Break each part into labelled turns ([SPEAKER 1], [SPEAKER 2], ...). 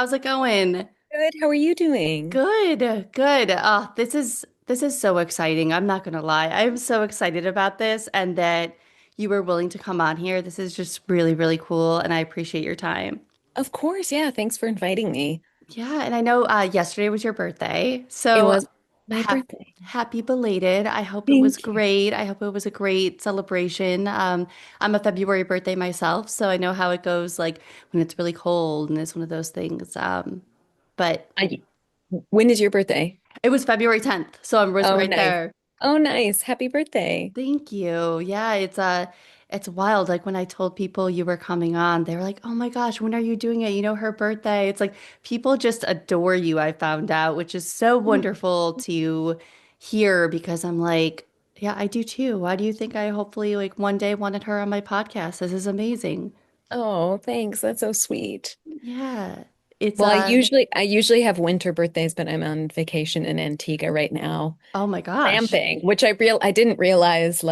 [SPEAKER 1] How's it going?
[SPEAKER 2] Good. How are you doing?
[SPEAKER 1] Good, good. This is so exciting. I'm not gonna lie. I'm so excited about this and that you were willing to come on here. This is just really, really cool, and I appreciate your time.
[SPEAKER 2] Of course. Yeah. Thanks for inviting me.
[SPEAKER 1] Yeah, and I know yesterday was your birthday,
[SPEAKER 2] It
[SPEAKER 1] so
[SPEAKER 2] was my birthday.
[SPEAKER 1] happy belated. I hope it was
[SPEAKER 2] Thank you.
[SPEAKER 1] great. I hope it was a great celebration. I'm a February birthday myself, so I know how it goes, like when it's really cold and it's one of those things. But
[SPEAKER 2] I, when is your birthday?
[SPEAKER 1] it was February 10th, so I was
[SPEAKER 2] Oh,
[SPEAKER 1] right
[SPEAKER 2] nice.
[SPEAKER 1] there.
[SPEAKER 2] Oh, nice. Happy birthday.
[SPEAKER 1] Thank you. Yeah, it's wild. Like when I told people you were coming on, they were like, "Oh my gosh, when are you doing it? You know, her birthday." It's like people just adore you, I found out, which is so wonderful to hear because I'm like, yeah, I do too. Why do you think I hopefully like one day wanted her on my podcast? This is amazing.
[SPEAKER 2] Oh, thanks. That's so sweet.
[SPEAKER 1] Yeah. It's
[SPEAKER 2] Well, I usually have winter birthdays, but I'm on vacation in Antigua right now,
[SPEAKER 1] oh my gosh.
[SPEAKER 2] camping, which I didn't realize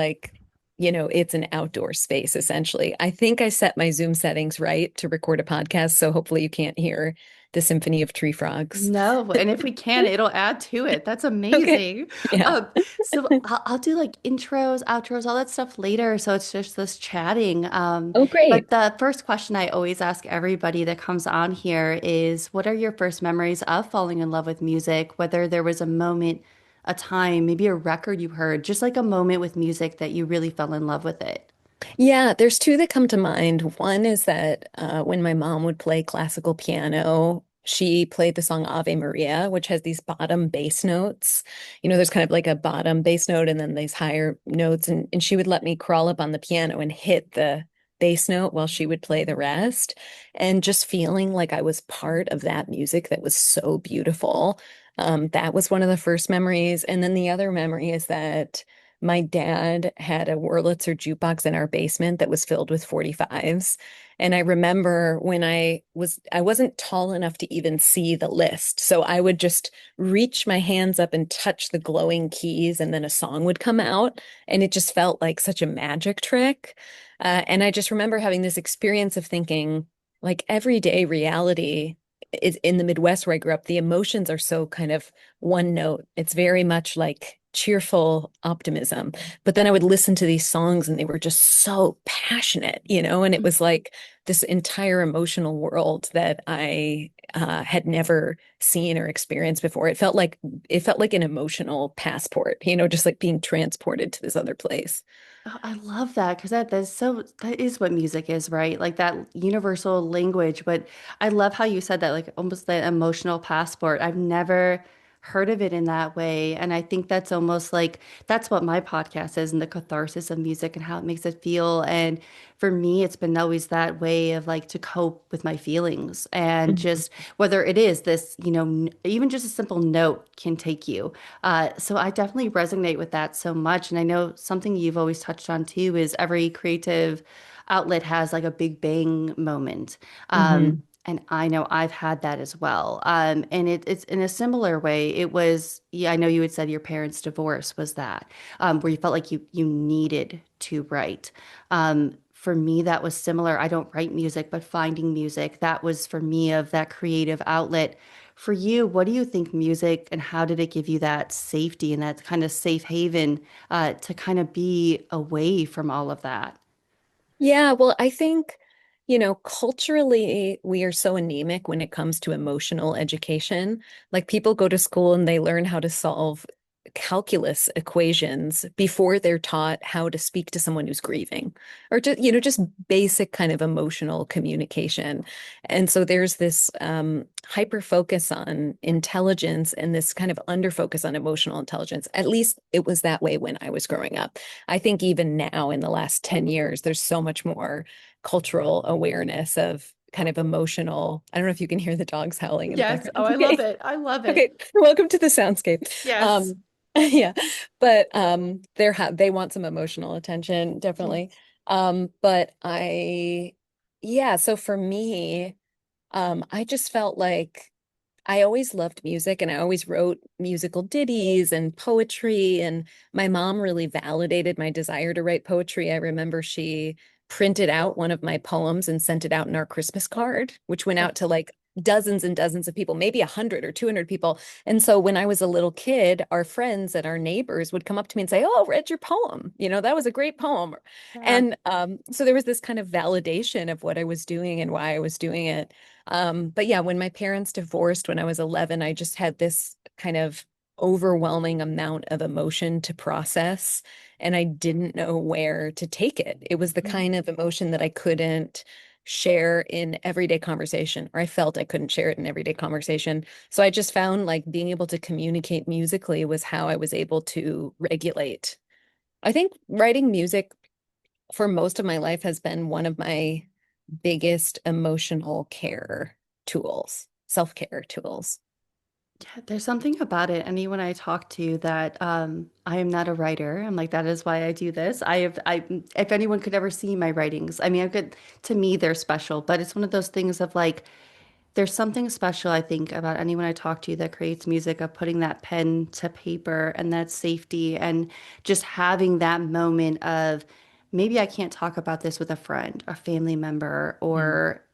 [SPEAKER 2] it's an outdoor space essentially. I think I set my Zoom settings right to record a podcast, so hopefully you can't hear the symphony of tree frogs.
[SPEAKER 1] No, and if we can, it'll add to it. That's
[SPEAKER 2] Okay.
[SPEAKER 1] amazing.
[SPEAKER 2] Yeah.
[SPEAKER 1] So I'll do like intros, outros, all that stuff later. So it's just this chatting.
[SPEAKER 2] Oh,
[SPEAKER 1] But
[SPEAKER 2] great.
[SPEAKER 1] the first question I always ask everybody that comes on here is, what are your first memories of falling in love with music? Whether there was a moment, a time, maybe a record you heard, just like a moment with music that you really fell in love with it.
[SPEAKER 2] Yeah, there's two that come to mind. One is that when my mom would play classical piano, she played the song Ave Maria, which has these bottom bass notes. There's kind of like a bottom bass note and then these higher notes. And she would let me crawl up on the piano and hit the bass note while she would play the rest. And just feeling like I was part of that music that was so beautiful. That was one of the first memories. And then the other memory is that my dad had a Wurlitzer jukebox in our basement that was filled with 45s. And I remember when I wasn't tall enough to even see the list. So I would just reach my hands up and touch the glowing keys, and then a song would come out. And it just felt like such a magic trick. And I just remember having this experience of thinking, like, everyday reality is in the Midwest where I grew up, the emotions are so kind of one note. It's very much like cheerful optimism. But then I would listen to these songs and they were just so passionate, and it was like this entire emotional world that I had never seen or experienced before. It felt like an emotional passport, just like being transported to this other place.
[SPEAKER 1] Oh, I love that because that is what music is, right? Like that universal language. But I love how you said that, like almost that emotional passport. I've never heard of it in that way. And I think that's almost like that's what my podcast is and the catharsis of music and how it makes it feel. And for me, it's been always that way of like to cope with my feelings and
[SPEAKER 2] Mhm.
[SPEAKER 1] just whether it is this, even just a simple note can take you. So I definitely resonate with that so much. And I know something you've always touched on too is every creative outlet has like a big bang moment.
[SPEAKER 2] Mhm.
[SPEAKER 1] And I know I've had that as well. And it's in a similar way. It was, yeah, I know you had said your parents' divorce was that, where you felt like you needed to write. For me, that was similar. I don't write music, but finding music, that was for me of that creative outlet. For you, what do you think music and how did it give you that safety and that kind of safe haven to kind of be away from all of that?
[SPEAKER 2] Yeah, well, I think, culturally, we are so anemic when it comes to emotional education. Like people go to school and they learn how to solve calculus equations before they're taught how to speak to someone who's grieving or just basic kind of emotional communication. And so there's this hyper focus on intelligence and this kind of under focus on emotional intelligence. At least it was that way when I was growing up. I think even now in the last 10 years, there's so much more cultural awareness of kind of emotional. I don't know if you can hear the dogs howling in the
[SPEAKER 1] Yes.
[SPEAKER 2] background.
[SPEAKER 1] Oh, I love
[SPEAKER 2] Okay.
[SPEAKER 1] it. I love
[SPEAKER 2] Okay.
[SPEAKER 1] it.
[SPEAKER 2] Welcome to the soundscape.
[SPEAKER 1] Yes.
[SPEAKER 2] Um, yeah, but they want some emotional attention, definitely. But yeah, so for me, I just felt like I always loved music and I always wrote musical ditties and poetry. And my mom really validated my desire to write poetry. I remember she printed out one of my poems and sent it out in our Christmas card, which went out to like dozens and dozens of people, maybe 100 or 200 people. And so when I was a little kid, our friends and our neighbors would come up to me and say, "Oh, I read your poem. That was a great poem."
[SPEAKER 1] Yeah.
[SPEAKER 2] And so there was this kind of validation of what I was doing and why I was doing it. But yeah, when my parents divorced when I was 11, I just had this kind of overwhelming amount of emotion to process, and I didn't know where to take it. It was the kind of emotion that I couldn't share in everyday conversation, or I felt I couldn't share it in everyday conversation. So I just found like being able to communicate musically was how I was able to regulate. I think writing music for most of my life has been one of my biggest emotional care tools, self-care tools.
[SPEAKER 1] Yeah, there's something about it. Anyone I talk to that I am not a writer. I'm like, that is why I do this. If anyone could ever see my writings, I mean, I could, to me, they're special, but it's one of those things of like, there's something special, I think, about anyone I talk to that creates music, of putting that pen to paper and that safety and just having that moment of maybe I can't talk about this with a friend, a family member,
[SPEAKER 2] Mm.
[SPEAKER 1] or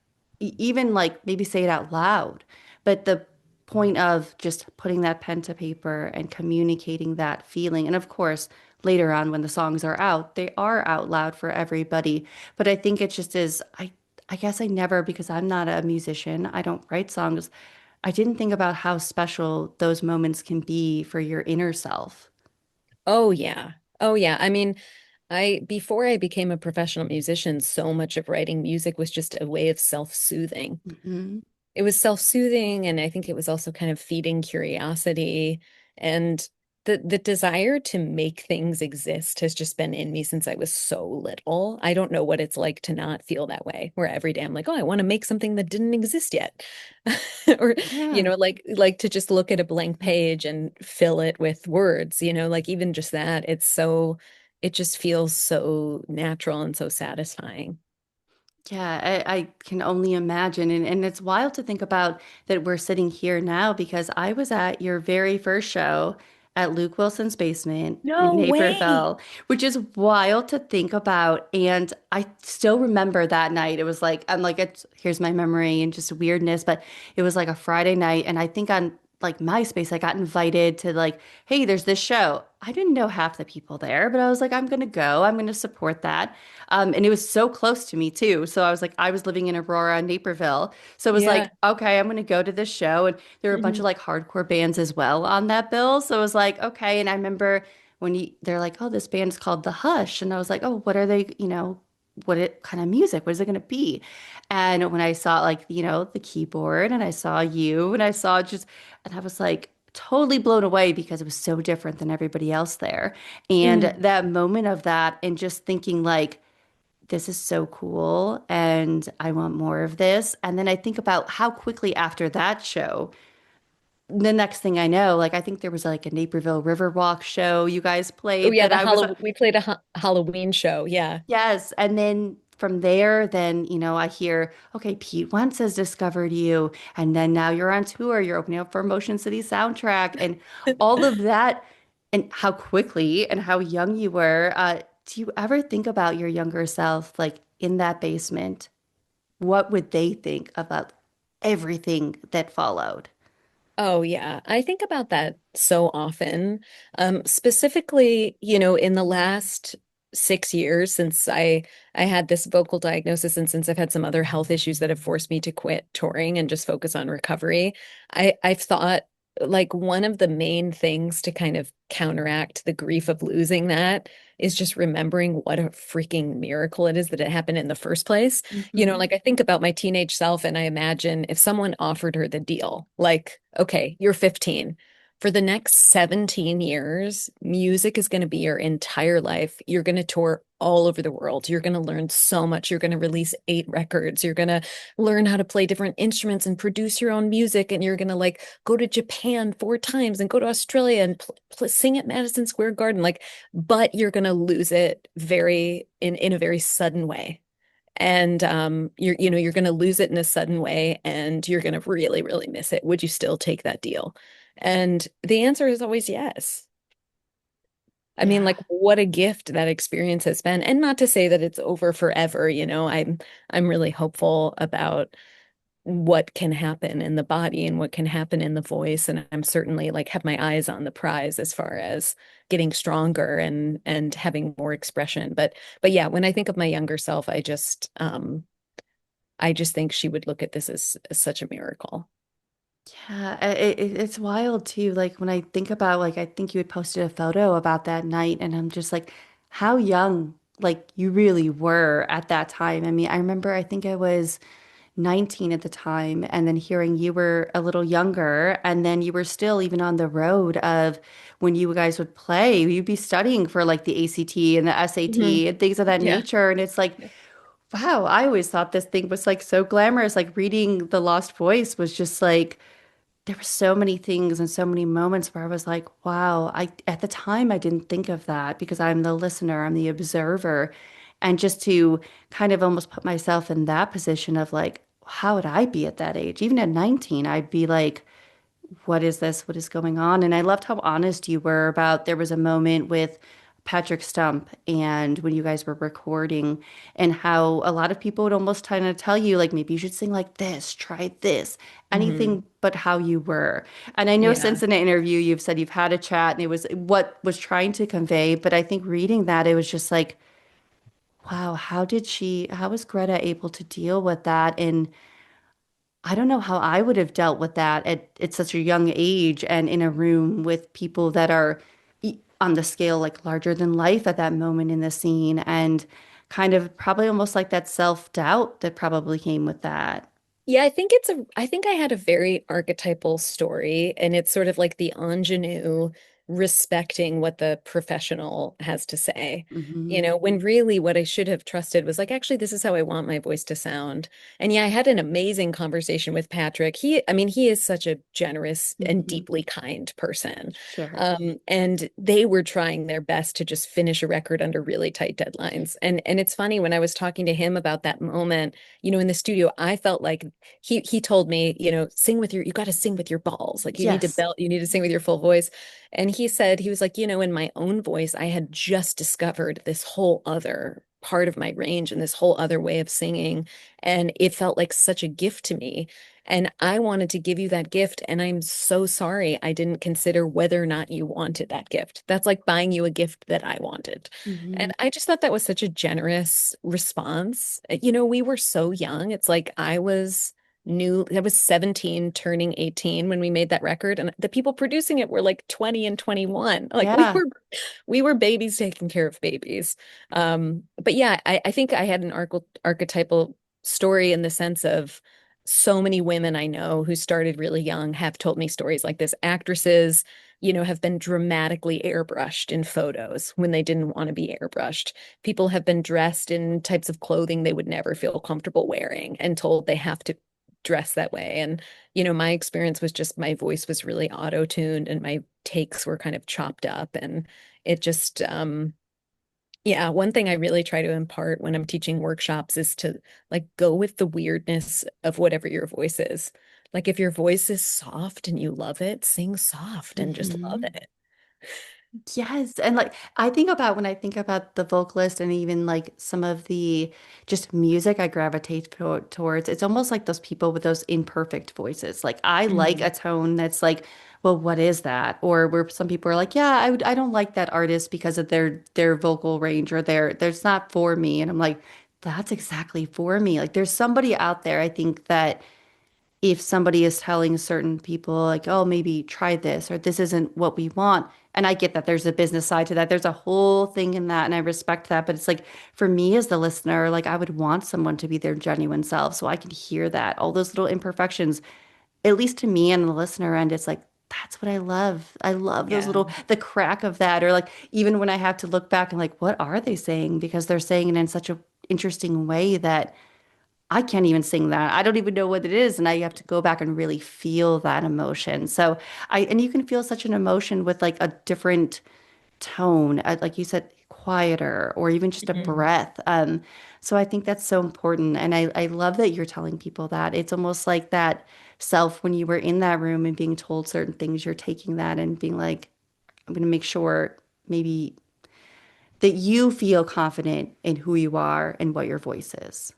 [SPEAKER 1] even like maybe say it out loud. But the point of just putting that pen to paper and communicating that feeling. And of course, later on when the songs are out, they are out loud for everybody. But I think it just is, I guess I never, because I'm not a musician, I don't write songs. I didn't think about how special those moments can be for your inner self.
[SPEAKER 2] Oh yeah. Oh yeah. I mean, I before I became a professional musician, so much of writing music was just a way of self-soothing.
[SPEAKER 1] Mhm.
[SPEAKER 2] It was self-soothing, and I think it was also kind of feeding curiosity, and the desire to make things exist has just been in me since I was so little. I don't know what it's like to not feel that way, where every day I'm like, oh, I want to make something that didn't exist yet. Or,
[SPEAKER 1] Yeah.
[SPEAKER 2] like to just look at a blank page and fill it with words, like even just that, it just feels so natural and so satisfying.
[SPEAKER 1] Yeah, I can only imagine. And it's wild to think about that we're sitting here now because I was at your very first show at Luke Wilson's basement in
[SPEAKER 2] No way.
[SPEAKER 1] Naperville, which is wild to think about. And I still remember that night. It was like, I'm like, here's my memory and just weirdness, but it was like a Friday night. And I think on like MySpace, I got invited to like, hey, there's this show. I didn't know half the people there, but I was like, I'm gonna go. I'm gonna support that. And it was so close to me too. So I was like, I was living in Aurora, Naperville. So it was
[SPEAKER 2] Yeah.
[SPEAKER 1] like, okay, I'm going to go to this show. And there were a bunch of
[SPEAKER 2] Mhm.
[SPEAKER 1] like hardcore bands as well on that bill. So it was like, okay. And I remember when they're like, oh, this band is called The Hush. And I was like, oh, what are they, what kind of music? What is it going to be? And when I saw like, the keyboard and I saw you and I saw just, and I was like, totally blown away because it was so different than everybody else there. And
[SPEAKER 2] Mm.
[SPEAKER 1] that moment of that and just thinking like, this is so cool and I want more of this. And then I think about how quickly after that show, the next thing I know, like I think there was like a Naperville Riverwalk show you guys
[SPEAKER 2] Oh
[SPEAKER 1] played
[SPEAKER 2] yeah,
[SPEAKER 1] that
[SPEAKER 2] the
[SPEAKER 1] I was
[SPEAKER 2] Halloween we played a Halloween show. Yeah.
[SPEAKER 1] yes. And then from there, then, I hear, okay, Pete Wentz has discovered you. And then now you're on tour, you're opening up for Motion City Soundtrack and all of that. And how quickly and how young you were. Do you ever think about your younger self, like in that basement? What would they think about everything that followed?
[SPEAKER 2] Oh yeah, I think about that so often. Specifically, in the last 6 years since I had this vocal diagnosis, and since I've had some other health issues that have forced me to quit touring and just focus on recovery, I've thought like one of the main things to kind of counteract the grief of losing that is just remembering what a freaking miracle it is that it happened in the first place.
[SPEAKER 1] Hmm.
[SPEAKER 2] Like I think about my teenage self and I imagine if someone offered her the deal, like, okay, you're 15. For the next 17 years, music is going to be your entire life. You're going to tour all over the world. You're going to learn so much. You're going to release 8 records. You're going to learn how to play different instruments and produce your own music. And you're going to like go to Japan 4 times and go to Australia and sing at Madison Square Garden. Like, but you're going to lose it in a very sudden way, and you're going to lose it in a sudden way and you're going to really really miss it. Would you still take that deal? And the answer is always yes. I mean,
[SPEAKER 1] Yeah.
[SPEAKER 2] like what a gift that experience has been. And not to say that it's over forever, I'm really hopeful about what can happen in the body and what can happen in the voice. And I'm certainly like have my eyes on the prize as far as getting stronger and having more expression. But yeah, when I think of my younger self, I just think she would look at this as such a miracle.
[SPEAKER 1] Yeah, it's wild too. Like when I think about like I think you had posted a photo about that night, and I'm just like, how young like you really were at that time. I mean, I remember I think I was 19 at the time, and then hearing you were a little younger, and then you were still even on the road of when you guys would play, you'd be studying for like the ACT and the
[SPEAKER 2] Hmm.
[SPEAKER 1] SAT and things of that
[SPEAKER 2] Yeah.
[SPEAKER 1] nature. And it's like, wow, I always thought this thing was like so glamorous. Like reading The Lost Voice was just like there were so many things and so many moments where I was like, wow, I at the time I didn't think of that because I'm the listener, I'm the observer. And just to kind of almost put myself in that position of like, how would I be at that age? Even at 19, I'd be like, what is this? What is going on? And I loved how honest you were about there was a moment with Patrick Stump and when you guys were recording and how a lot of people would almost kind of tell you like maybe you should sing like this, try this,
[SPEAKER 2] Hmm.
[SPEAKER 1] anything but how you were. And I know
[SPEAKER 2] Yeah.
[SPEAKER 1] since in the interview you've said you've had a chat and it was what was trying to convey, but I think reading that it was just like, wow, how was Greta able to deal with that? And I don't know how I would have dealt with that at such a young age and in a room with people that are on the scale like larger than life at that moment in the scene and kind of probably almost like that self-doubt that probably came with that.
[SPEAKER 2] Yeah, I think I had a very archetypal story, and it's sort of like the ingenue respecting what the professional has to say.
[SPEAKER 1] Hmm.
[SPEAKER 2] You know, when really what I should have trusted was like, actually, this is how I want my voice to sound. And yeah, I had an amazing conversation with Patrick. I mean, he is such a generous and
[SPEAKER 1] Hmm.
[SPEAKER 2] deeply kind person.
[SPEAKER 1] Sure.
[SPEAKER 2] And they were trying their best to just finish a record under really tight deadlines. And it's funny when I was talking to him about that moment, you know, in the studio, I felt like he told me, you know, you got to sing with your balls. Like
[SPEAKER 1] Yes.
[SPEAKER 2] you need to sing with your full voice. And he said, he was like, you know, in my own voice, I had just discovered this whole other part of my range and this whole other way of singing. And it felt like such a gift to me. And I wanted to give you that gift. And I'm so sorry I didn't consider whether or not you wanted that gift. That's like buying you a gift that I wanted.
[SPEAKER 1] Hmm.
[SPEAKER 2] And I just thought that was such a generous response. You know, we were so young. It's like I was 17 turning 18 when we made that record and the people producing it were like 20 and 21. Like
[SPEAKER 1] Yeah.
[SPEAKER 2] we were babies taking care of babies. But yeah, I think I had an archetypal story in the sense of so many women I know who started really young have told me stories like this. Actresses, you know, have been dramatically airbrushed in photos when they didn't want to be airbrushed. People have been dressed in types of clothing they would never feel comfortable wearing and told they have to dress that way. And, you know, my experience was just my voice was really auto-tuned and my takes were kind of chopped up. And it just, yeah, one thing I really try to impart when I'm teaching workshops is to like go with the weirdness of whatever your voice is. Like if your voice is soft and you love it, sing soft and just love
[SPEAKER 1] Hmm.
[SPEAKER 2] it.
[SPEAKER 1] Yes, and like I think about when I think about the vocalist and even like some of the just music I gravitate towards, it's almost like those people with those imperfect voices. Like I like
[SPEAKER 2] Mhm.
[SPEAKER 1] a tone that's like, well, what is that? Or where some people are like, yeah, I don't like that artist because of their vocal range or there's not for me. And I'm like, that's exactly for me. Like there's somebody out there, I think that if somebody is telling certain people like, oh, maybe try this or this isn't what we want. And I get that there's a business side to that. There's a whole thing in that, and I respect that. But it's like for me as the listener, like I would want someone to be their genuine self so I can hear that. All those little imperfections, at least to me and the listener end, it's like that's what I love. I love those
[SPEAKER 2] Yeah.
[SPEAKER 1] little the crack of that, or like even when I have to look back and like, what are they saying? Because they're saying it in such a interesting way that I can't even sing that. I don't even know what it is. And I have to go back and really feel that emotion. So and you can feel such an emotion with like a different tone, like you said, quieter or even just a
[SPEAKER 2] Mhm.
[SPEAKER 1] breath. So I think that's so important. And I love that you're telling people that. It's almost like that self when you were in that room and being told certain things, you're taking that and being like, I'm going to make sure maybe that you feel confident in who you are and what your voice is.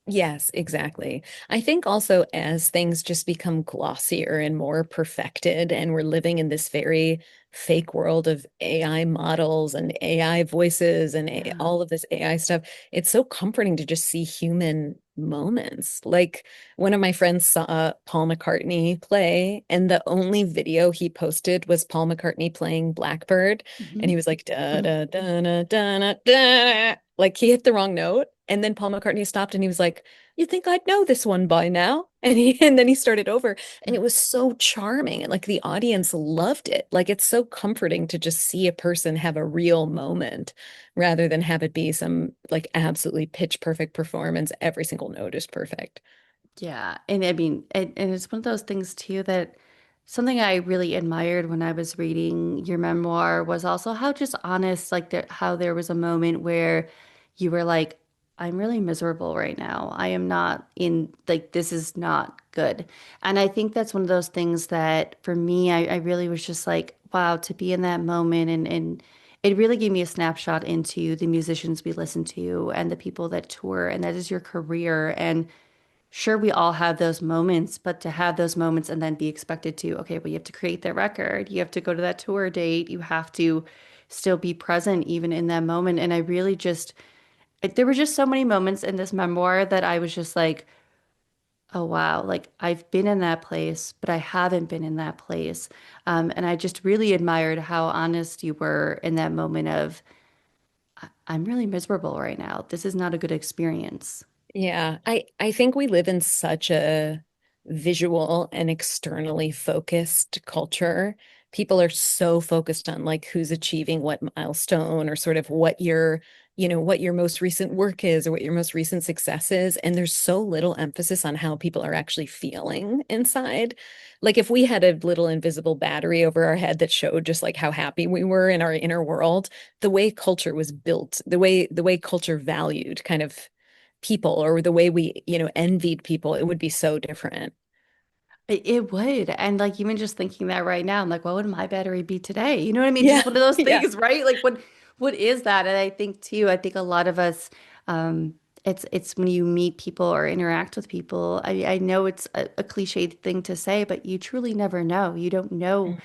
[SPEAKER 2] Yes, exactly. I think also as things just become glossier and more perfected, and we're living in this very fake world of AI models and AI voices and
[SPEAKER 1] Yeah.
[SPEAKER 2] all of this AI stuff, it's so comforting to just see human moments. Like one of my friends saw Paul McCartney play, and the only video he posted was Paul McCartney playing Blackbird, and he
[SPEAKER 1] Mhm.
[SPEAKER 2] was like da da da da da da, like he hit the wrong note. And then Paul McCartney stopped and he was like, "You think I'd know this one by now?" And then he started over. And it was so charming. And like the audience loved it. Like it's so comforting to just see a person have a real moment rather than have it be some like absolutely pitch perfect performance. Every single note is perfect.
[SPEAKER 1] Yeah. And I mean, and it's one of those things too that something I really admired when I was reading your memoir was also how just honest, like how there was a moment where you were like, I'm really miserable right now. I am not in, like, this is not good. And I think that's one of those things that for me, I really was just like, wow, to be in that moment and it really gave me a snapshot into the musicians we listen to and the people that tour, and that is your career. And sure, we all have those moments, but to have those moments and then be expected to, okay, well, you have to create the record, you have to go to that tour date, you have to still be present even in that moment. And I really just, there were just so many moments in this memoir that I was just like, oh, wow, like I've been in that place, but I haven't been in that place. And I just really admired how honest you were in that moment of, I'm really miserable right now. This is not a good experience.
[SPEAKER 2] Yeah, I think we live in such a visual and externally focused culture. People are so focused on like who's achieving what milestone or sort of what your, what your most recent work is or what your most recent success is. And there's so little emphasis on how people are actually feeling inside. Like if we had a little invisible battery over our head that showed just like how happy we were in our inner world, the way culture was built, the way culture valued kind of people or the way we, envied people, it would be so different.
[SPEAKER 1] It would. And like even just thinking that right now, I'm like, what would my battery be today? You know what I mean?
[SPEAKER 2] Yeah,
[SPEAKER 1] Just one of those
[SPEAKER 2] yeah.
[SPEAKER 1] things, right? Like what is that? And I think too, I think a lot of us, um, it's when you meet people or interact with people. I know it's a cliched thing to say, but you truly never know. You don't know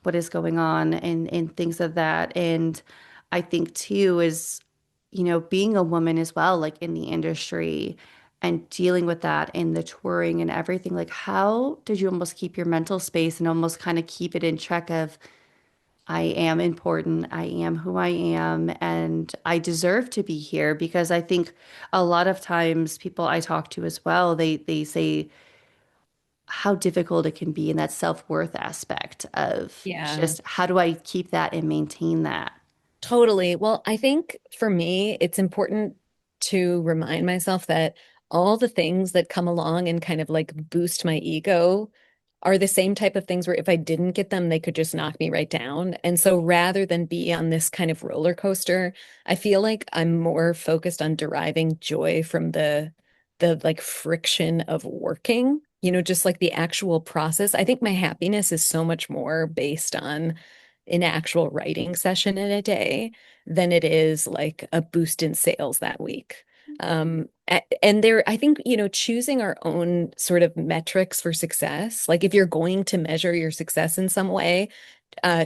[SPEAKER 1] what is going on and things of that. And I think too is, being a woman as well, like in the industry and dealing with that in the touring and everything, like how did you almost keep your mental space and almost kind of keep it in check of I am important, I am who I am, and I deserve to be here because I think a lot of times people I talk to as well, they say how difficult it can be in that self-worth aspect of
[SPEAKER 2] Yeah.
[SPEAKER 1] just how do I keep that and maintain that?
[SPEAKER 2] Totally. Well, I think for me, it's important to remind myself that all the things that come along and kind of like boost my ego are the same type of things where if I didn't get them, they could just knock me right down. And so rather than be on this kind of roller coaster, I feel like I'm more focused on deriving joy from the like friction of working, just like the actual process. I think my happiness is so much more based on an actual writing session in a day than it is like a boost in sales that week. And there, I think, choosing our own sort of metrics for success, like if you're going to measure your success in some way,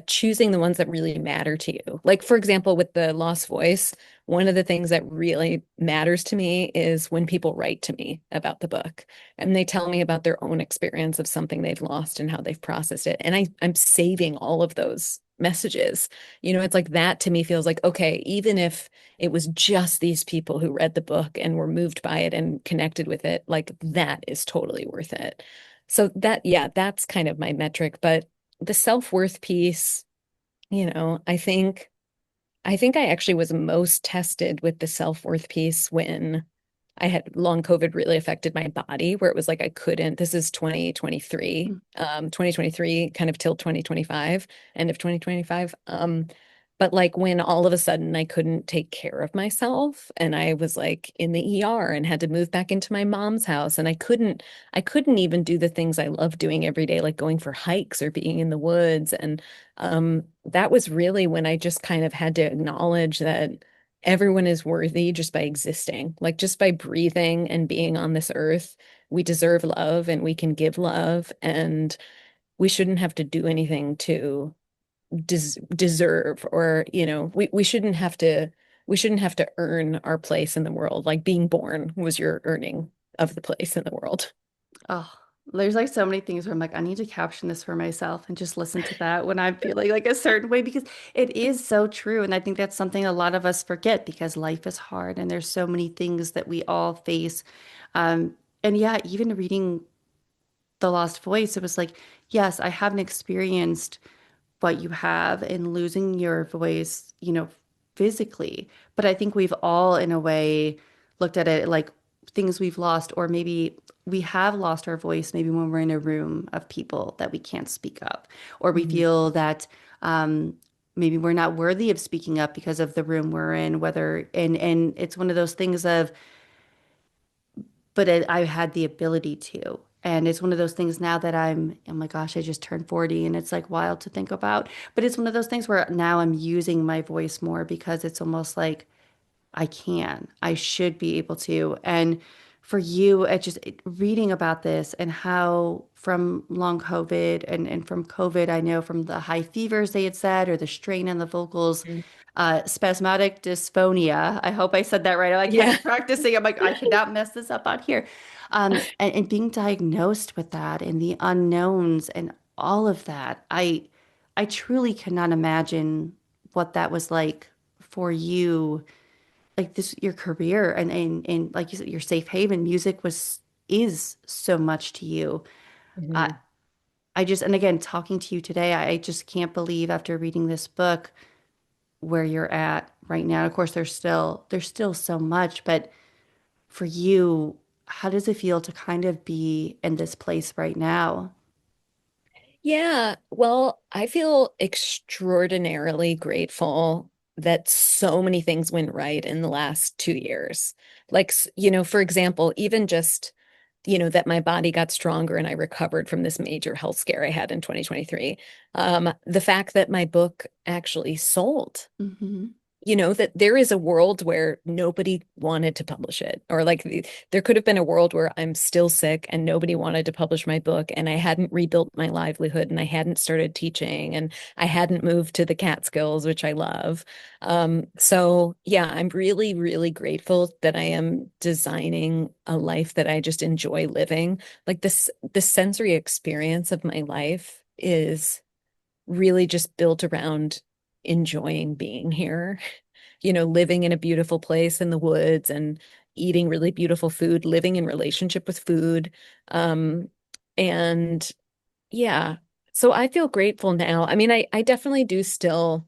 [SPEAKER 2] choosing the ones that really matter to you. Like, for example, with the Lost Voice, one of the things that really matters to me is when people write to me about the book and they tell me about their own experience of something they've lost and how they've processed it. And I'm saving all of those messages. It's like that to me feels like, okay, even if it was just these people who read the book and were moved by it and connected with it, like that is totally worth it. So that, yeah, that's kind of my metric. But the self-worth piece, I think I actually was most tested with the self-worth piece when I had long COVID really affected my body, where it was like I couldn't, this is 2023, 2023 kind of till 2025, end of 2025. But like when all of a sudden I couldn't take care of myself and I was like in the ER and had to move back into my mom's house and I couldn't even do the things I love doing every day, like going for hikes or being in the woods. And that was really when I just kind of had to acknowledge that everyone is worthy just by existing, like just by breathing and being on this earth. We deserve love and we can give love, and we shouldn't have to do anything to deserve, or we shouldn't have to earn our place in the world. Like being born was your earning of the place in the world.
[SPEAKER 1] Oh, there's like so many things where I'm like, I need to caption this for myself and just listen to that when I'm feeling like a certain way because it is so true. And I think that's something a lot of us forget because life is hard and there's so many things that we all face. And yeah, even reading The Lost Voice, it was like, yes, I haven't experienced what you have in losing your voice, physically. But I think we've all, in a way, looked at it like things we've lost, or maybe we have lost our voice, maybe when we're in a room of people that we can't speak up, or we
[SPEAKER 2] Mhm.
[SPEAKER 1] feel that maybe we're not worthy of speaking up because of the room we're in, whether, and it's one of those things of, but I had the ability to. And it's one of those things now that oh my gosh, I just turned 40 and it's like wild to think about. But it's one of those things where now I'm using my voice more because it's almost like I should be able to. And for you, reading about this and how from long COVID and from COVID, I know from the high fevers they had said, or the strain on the vocals,
[SPEAKER 2] Mhm.
[SPEAKER 1] spasmodic dysphonia. I hope I said that right. I
[SPEAKER 2] Yeah.
[SPEAKER 1] kept practicing. I'm like, I cannot mess this up out here. And being diagnosed with that and the unknowns and all of that, I truly cannot imagine what that was like for you, like this, your career and like you said, your safe haven. Music is so much to you. I
[SPEAKER 2] Mhm.
[SPEAKER 1] I just, and again, talking to you today, I just can't believe after reading this book where you're at right now. Of course, there's still so much, but for you, how does it feel to kind of be in this place right now?
[SPEAKER 2] Yeah, well, I feel extraordinarily grateful that so many things went right in the last 2 years. Like, for example, even just, that my body got stronger and I recovered from this major health scare I had in 2023. The fact that my book actually sold,
[SPEAKER 1] Hmm.
[SPEAKER 2] that there is a world where nobody wanted to publish it, or like there could have been a world where I'm still sick and nobody wanted to publish my book, and I hadn't rebuilt my livelihood, and I hadn't started teaching, and I hadn't moved to the Catskills, which I love. So yeah, I'm really, really grateful that I am designing a life that I just enjoy living. Like the sensory experience of my life is really just built around enjoying being here, living in a beautiful place in the woods and eating really beautiful food, living in relationship with food. Um, and yeah, so I feel grateful now. I mean, I definitely do still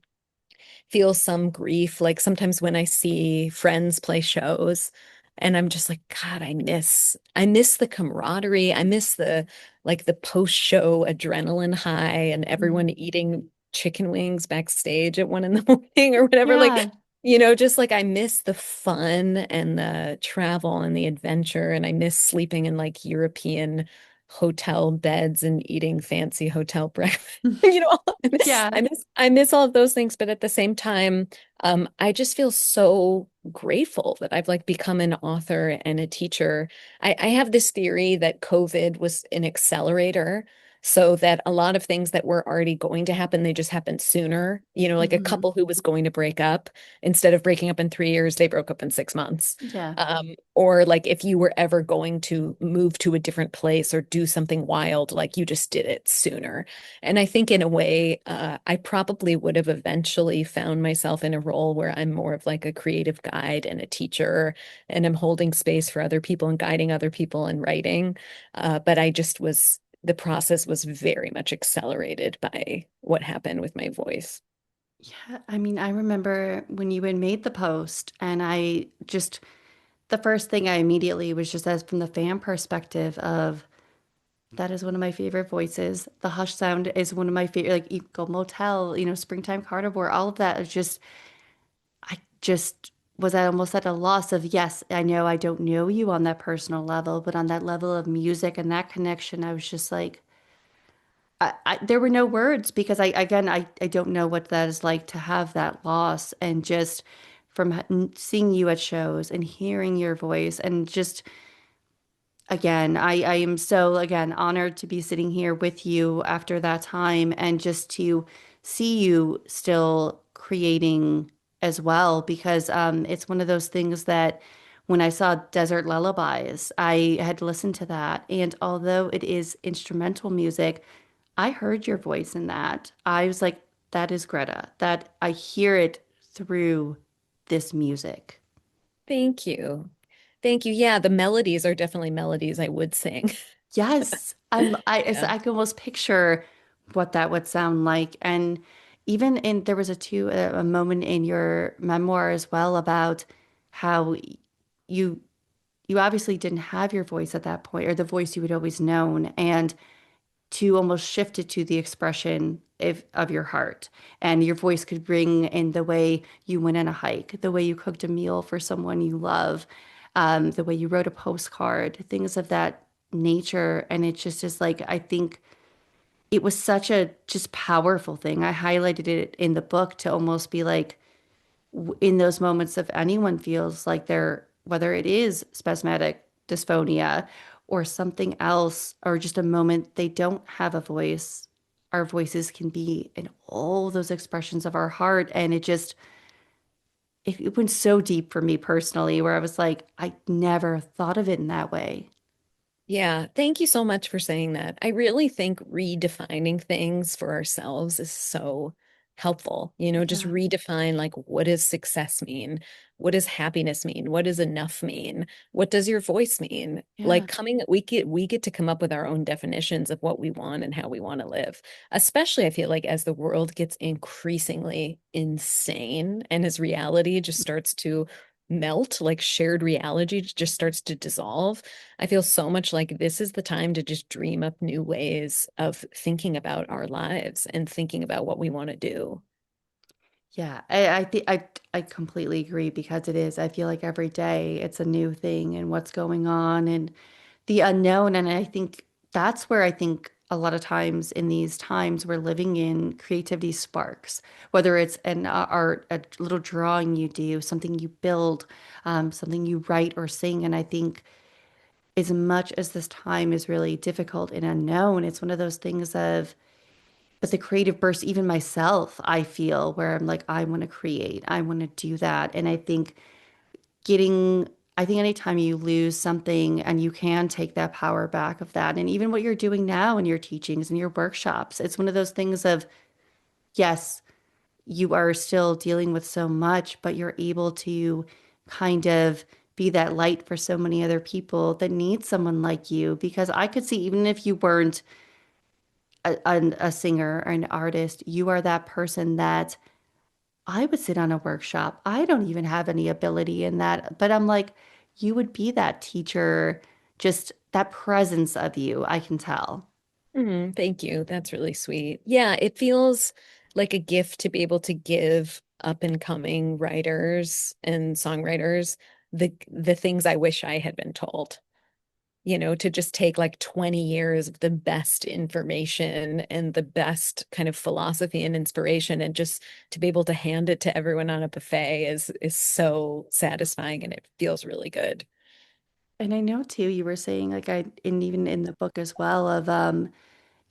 [SPEAKER 2] feel some grief. Like sometimes when I see friends play shows and I'm just like, God, I miss the camaraderie. I miss the like the post-show adrenaline high and everyone eating chicken wings backstage at 1 in the morning or whatever. Like,
[SPEAKER 1] Yeah.
[SPEAKER 2] just like I miss the fun and the travel and the adventure. And I miss sleeping in like European hotel beds and eating fancy hotel breakfast. You know,
[SPEAKER 1] Yeah.
[SPEAKER 2] I miss all of those things, but at the same time, I just feel so grateful that I've like become an author and a teacher. I have this theory that COVID was an accelerator, so that a lot of things that were already going to happen, they just happened sooner. Like a
[SPEAKER 1] Hmm.
[SPEAKER 2] couple who was going to break up, instead of breaking up in 3 years, they broke up in 6 months.
[SPEAKER 1] Yeah.
[SPEAKER 2] Or like if you were ever going to move to a different place or do something wild, like you just did it sooner. And I think in a way, I probably would have eventually found myself in a role where I'm more of like a creative guide and a teacher, and I'm holding space for other people and guiding other people and writing. But the process was very much accelerated by what happened with my voice.
[SPEAKER 1] Yeah, I mean, I remember when you had made the post, and the first thing I immediately was just as from the fan perspective of that is one of my favorite voices. The hush sound is one of my favorite, like you go Motel, Springtime Carnivore, all of that is I just was at almost at a loss of, yes, I know I don't know you on that personal level, but on that level of music and that connection, I was just like, there were no words because I don't know what that is like to have that loss and just from seeing you at shows and hearing your voice and just again, I am so again honored to be sitting here with you after that time and just to see you still creating as well because it's one of those things that when I saw Desert Lullabies, I had listened to that, and although it is instrumental music, I heard your voice in that. I was like, that is Greta. That I hear it through this music.
[SPEAKER 2] Thank you. Thank you. Yeah, the melodies are definitely melodies I would sing.
[SPEAKER 1] Yes,
[SPEAKER 2] Yeah.
[SPEAKER 1] I can almost picture what that would sound like. And even in there was a moment in your memoir as well about how you you obviously didn't have your voice at that point or the voice you had always known and to almost shift it to the expression of your heart. And your voice could bring in the way you went on a hike, the way you cooked a meal for someone you love, the way you wrote a postcard, things of that nature. And it just is like, I think it was such a just powerful thing. I highlighted it in the book to almost be like, in those moments if anyone feels like they're whether it is spasmodic dysphonia or something else or just a moment they don't have a voice, our voices can be in all those expressions of our heart. And it went so deep for me personally where I was like, I never thought of it in that way.
[SPEAKER 2] Yeah, thank you so much for saying that. I really think redefining things for ourselves is so helpful. Just
[SPEAKER 1] Yeah,
[SPEAKER 2] redefine like what does success mean? What does happiness mean? What does enough mean? What does your voice mean?
[SPEAKER 1] yeah.
[SPEAKER 2] Like we get to come up with our own definitions of what we want and how we want to live. Especially I feel like as the world gets increasingly insane and as reality just starts to melt, like shared reality just starts to dissolve. I feel so much like this is the time to just dream up new ways of thinking about our lives and thinking about what we want to do.
[SPEAKER 1] Yeah, I think I completely agree because it is. I feel like every day it's a new thing and what's going on and the unknown. And I think that's where I think a lot of times in these times we're living in creativity sparks, whether it's an art, a little drawing you do, something you build, something you write or sing. And I think as much as this time is really difficult and unknown, it's one of those things of but the creative burst, even myself, I feel where I'm like, I want to create, I want to do that. And getting, I think anytime you lose something and you can take that power back of that, and even what you're doing now in your teachings and your workshops, it's one of those things of, yes, you are still dealing with so much, but you're able to kind of be that light for so many other people that need someone like you. Because I could see, even if you weren't a singer or an artist, you are that person that I would sit on a workshop. I don't even have any ability in that, but I'm like, you would be that teacher, just that presence of you, I can tell.
[SPEAKER 2] Thank you. That's really sweet. Yeah, it feels like a gift to be able to give up and coming writers and songwriters the things I wish I had been told. To just take like 20 years of the best information and the best kind of philosophy and inspiration and just to be able to hand it to everyone on a buffet is so satisfying and it feels really good.
[SPEAKER 1] And I know too, you were saying like and even in the book as well of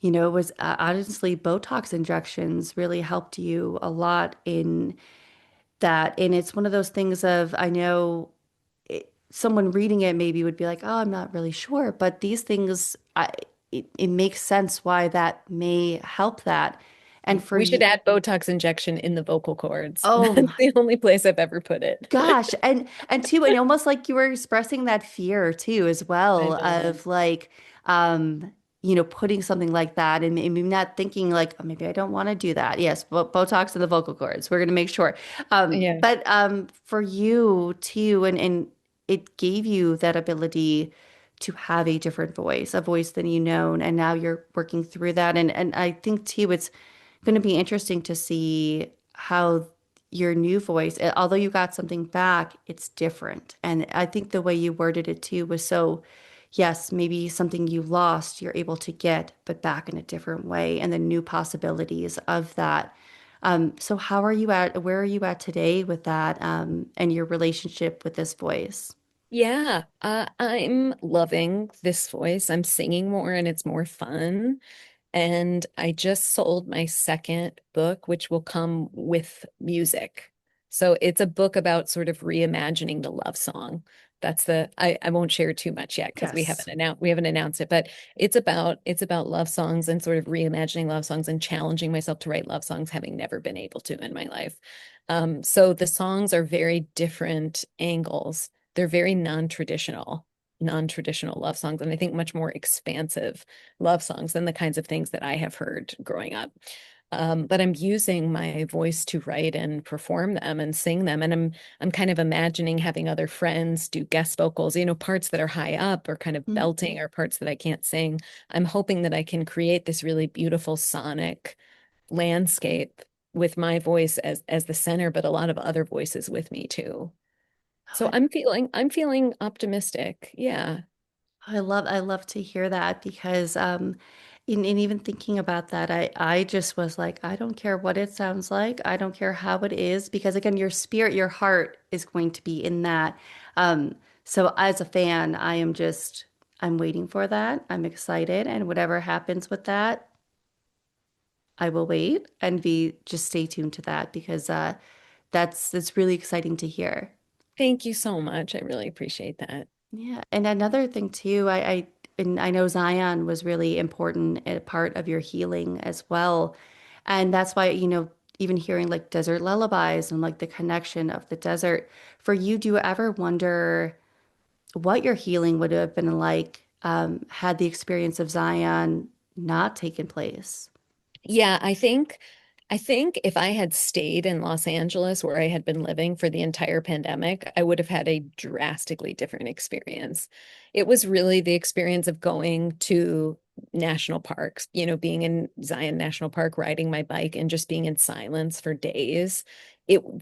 [SPEAKER 1] it was honestly Botox injections really helped you a lot in that. And it's one of those things of I know someone reading it maybe would be like, oh, I'm not really sure. But these things, it makes sense why that may help that. And for
[SPEAKER 2] We should
[SPEAKER 1] you,
[SPEAKER 2] add Botox injection in the vocal cords.
[SPEAKER 1] oh
[SPEAKER 2] That's
[SPEAKER 1] my
[SPEAKER 2] the only place I've ever put it.
[SPEAKER 1] gosh. And too, and almost like you were expressing that fear too, as
[SPEAKER 2] I
[SPEAKER 1] well,
[SPEAKER 2] know.
[SPEAKER 1] of like, um, putting something like that and maybe not thinking like, oh, maybe I don't want to do that. Yes, Botox in the vocal cords. We're going to make sure.
[SPEAKER 2] Yeah.
[SPEAKER 1] But for you too, and it gave you that ability to have a different voice, a voice than you known, and now you're working through that. And I think too, it's going to be interesting to see how your new voice, although you got something back, it's different. And I think the way you worded it too was so, yes, maybe something you lost, you're able to get, but back in a different way, and the new possibilities of that. So how are you at, where are you at today with that, and your relationship with this voice?
[SPEAKER 2] Yeah, I'm loving this voice. I'm singing more and it's more fun. And I just sold my second book, which will come with music. So it's a book about sort of reimagining the love song. I won't share too much yet because
[SPEAKER 1] Yes.
[SPEAKER 2] we haven't announced it, but it's about love songs and sort of reimagining love songs and challenging myself to write love songs, having never been able to in my life. So the songs are very different angles. They're very non-traditional love songs, and I think much more expansive love songs than the kinds of things that I have heard growing up. But I'm using my voice to write and perform them and sing them. And I'm kind of imagining having other friends do guest vocals, parts that are high up or kind of
[SPEAKER 1] Mm.
[SPEAKER 2] belting or parts that I can't sing. I'm hoping that I can create this really beautiful sonic landscape with my voice as the center, but a lot of other voices with me too. So I'm feeling optimistic. Yeah.
[SPEAKER 1] I love to hear that because in even thinking about that, I just was like, I don't care what it sounds like. I don't care how it is because again, your spirit, your heart is going to be in that. So as a fan, I'm waiting for that. I'm excited and whatever happens with that, I will wait and be just stay tuned to that because that's really exciting to hear.
[SPEAKER 2] Thank you so much. I really appreciate that.
[SPEAKER 1] Yeah, and another thing too, and I know Zion was really important a part of your healing as well. And that's why, even hearing like desert lullabies and like the connection of the desert, for you, do you ever wonder what your healing would have been like had the experience of Zion not taken place?
[SPEAKER 2] Yeah, I think if I had stayed in Los Angeles where I had been living for the entire pandemic, I would have had a drastically different experience. It was really the experience of going to national parks, being in Zion National Park, riding my bike and just being in silence for days.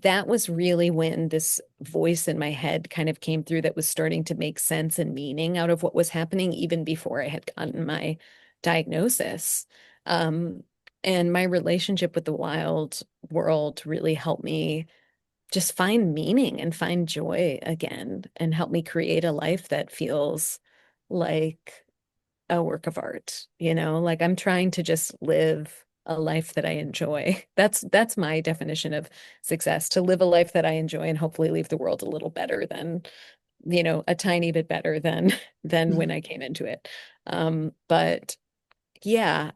[SPEAKER 2] That was really when this voice in my head kind of came through that was starting to make sense and meaning out of what was happening even before I had gotten my diagnosis. Um, and my relationship with the wild world really helped me just find meaning and find joy again and help me create a life that feels like a work of art, like I'm trying to just live a life that I enjoy. That's my definition of success, to live a life that I enjoy and hopefully leave the world a little better than, a tiny bit better than than when I came into it. But yeah,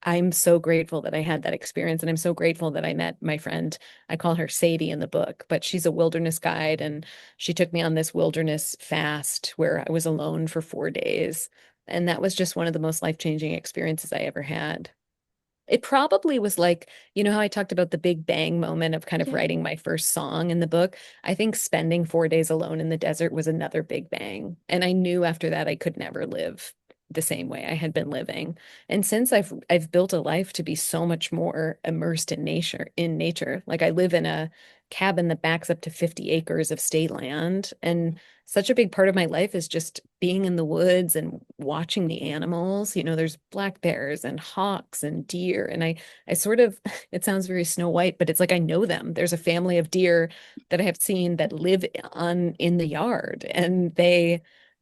[SPEAKER 2] I'm so grateful that I had that experience. And I'm so grateful that I met my friend. I call her Sadie in the book, but she's a wilderness guide. And she took me on this wilderness fast where I was alone for 4 days. And that was just one of the most life-changing experiences I ever had. It probably was like, how I talked about the big bang moment of kind of
[SPEAKER 1] Yeah.
[SPEAKER 2] writing my first song in the book. I think spending 4 days alone in the desert was another big bang. And I knew after that I could never live the same way I had been living. And since I've built a life to be so much more immersed in nature. Like I live in a cabin that backs up to 50 acres of state land. And such a big part of my life is just being in the woods and watching the animals. There's black bears and hawks and deer. And I sort of, it sounds very Snow White, but it's like I know them. There's a family of deer that I have seen that live in the yard, and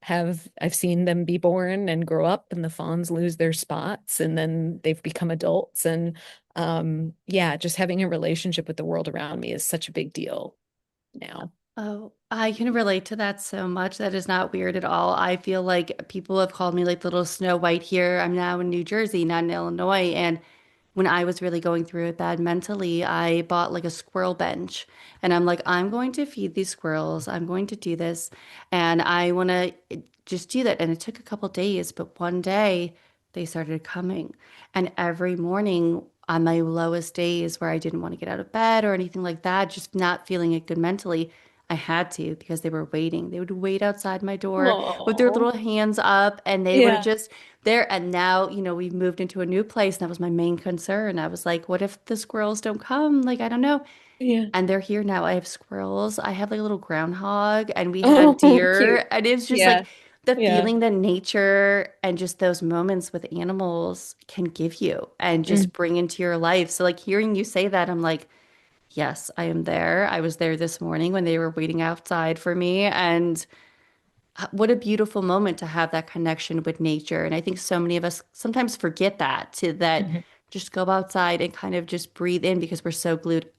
[SPEAKER 2] I've seen them be born and grow up, and the fawns lose their spots, and then they've become adults. And yeah, just having a relationship with the world around me is such a big deal now.
[SPEAKER 1] Oh, I can relate to that so much. That is not weird at all. I feel like people have called me like little Snow White here. I'm now in New Jersey, not in Illinois. And when I was really going through it bad mentally, I bought like a squirrel bench. And I'm like, I'm going to feed these squirrels. I'm going to do this. And I want to just do that. And it took a couple days, but one day they started coming. And every morning on my lowest days where I didn't want to get out of bed or anything like that, just not feeling it good mentally, I had to because they were waiting. They would wait outside my door with their
[SPEAKER 2] Oh,
[SPEAKER 1] little hands up and they were
[SPEAKER 2] yeah,
[SPEAKER 1] just there. And now, we've moved into a new place. And that was my main concern. I was like, what if the squirrels don't come? Like, I don't know.
[SPEAKER 2] yeah.
[SPEAKER 1] And they're here now. I have squirrels. I have like a little groundhog and we have
[SPEAKER 2] Oh, cute.
[SPEAKER 1] deer. And it's just like
[SPEAKER 2] Yeah.
[SPEAKER 1] the
[SPEAKER 2] Yeah.
[SPEAKER 1] feeling that nature and just those moments with animals can give you and
[SPEAKER 2] Mm.
[SPEAKER 1] just bring into your life. So, like, hearing you say that, I'm like, yes, I am there. I was there this morning when they were waiting outside for me. And what a beautiful moment to have that connection with nature. And I think so many of us sometimes forget that, to that
[SPEAKER 2] Mhm.
[SPEAKER 1] just go outside and kind of just breathe in because we're so glued,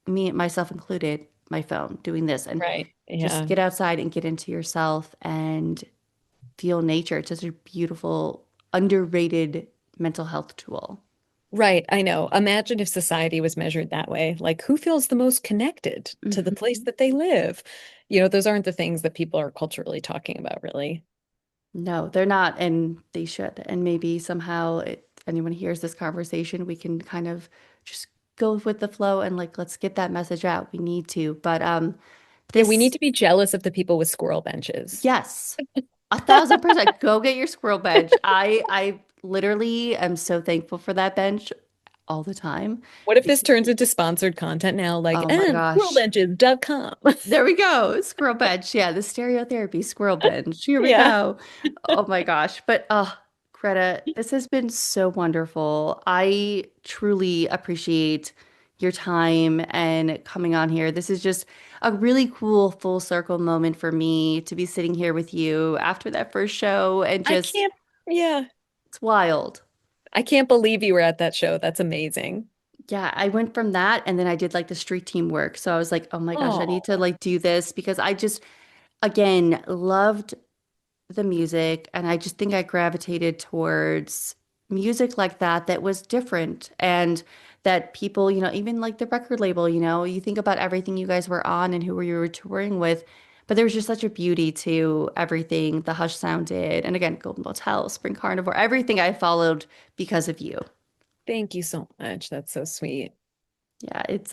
[SPEAKER 1] me, myself included, my phone doing this. And
[SPEAKER 2] Right.
[SPEAKER 1] just
[SPEAKER 2] Yeah.
[SPEAKER 1] get outside and get into yourself and feel nature. It's such a beautiful, underrated mental health tool.
[SPEAKER 2] Right. I know. Imagine if society was measured that way. Like, who feels the most connected to the place
[SPEAKER 1] Mhm.
[SPEAKER 2] that they live? You know, those aren't the things that people are culturally talking about, really.
[SPEAKER 1] No, they're not, and they should. And maybe somehow, if anyone hears this conversation, we can kind of just go with the flow and like let's get that message out. We need to. But
[SPEAKER 2] Yeah, we need
[SPEAKER 1] this,
[SPEAKER 2] to be jealous of the people with squirrel benches.
[SPEAKER 1] yes, 1,000%. Go get your squirrel bench. I literally am so thankful for that bench all the time.
[SPEAKER 2] What if this
[SPEAKER 1] Because,
[SPEAKER 2] turns into sponsored content now, like,
[SPEAKER 1] oh my
[SPEAKER 2] and
[SPEAKER 1] gosh.
[SPEAKER 2] squirrelbenches.com?
[SPEAKER 1] There we go. Squirrel bench. Yeah, the stereotherapy squirrel bench. Here we
[SPEAKER 2] Yeah.
[SPEAKER 1] go. Oh my gosh. But Greta, this has been so wonderful. I truly appreciate your time and coming on here. This is just a really cool full circle moment for me to be sitting here with you after that first show and
[SPEAKER 2] I
[SPEAKER 1] just
[SPEAKER 2] can't, yeah.
[SPEAKER 1] it's wild.
[SPEAKER 2] I can't believe you were at that show. That's amazing.
[SPEAKER 1] Yeah, I went from that and then I did like the street team work. So I was like, oh my gosh, I need to
[SPEAKER 2] Oh,
[SPEAKER 1] like do this because I just again loved the music, and I just think I gravitated towards music like that that was different and that people, even like the record label, you think about everything you guys were on and who you were touring with, but there was just such a beauty to everything the Hush sound did. And again, Golden Motel, Spring Carnivore, everything I followed because of you.
[SPEAKER 2] thank you so much. That's so sweet.
[SPEAKER 1] Yeah, it's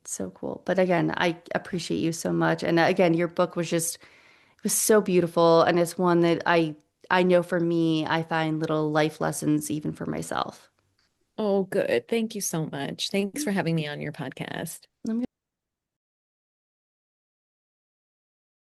[SPEAKER 1] so cool. But again, I appreciate you so much. And again, your book was just it was so beautiful, and it's one that I know for me, I find little life lessons even for myself.
[SPEAKER 2] Oh, good. Thank you so much. Thanks for having me on your podcast.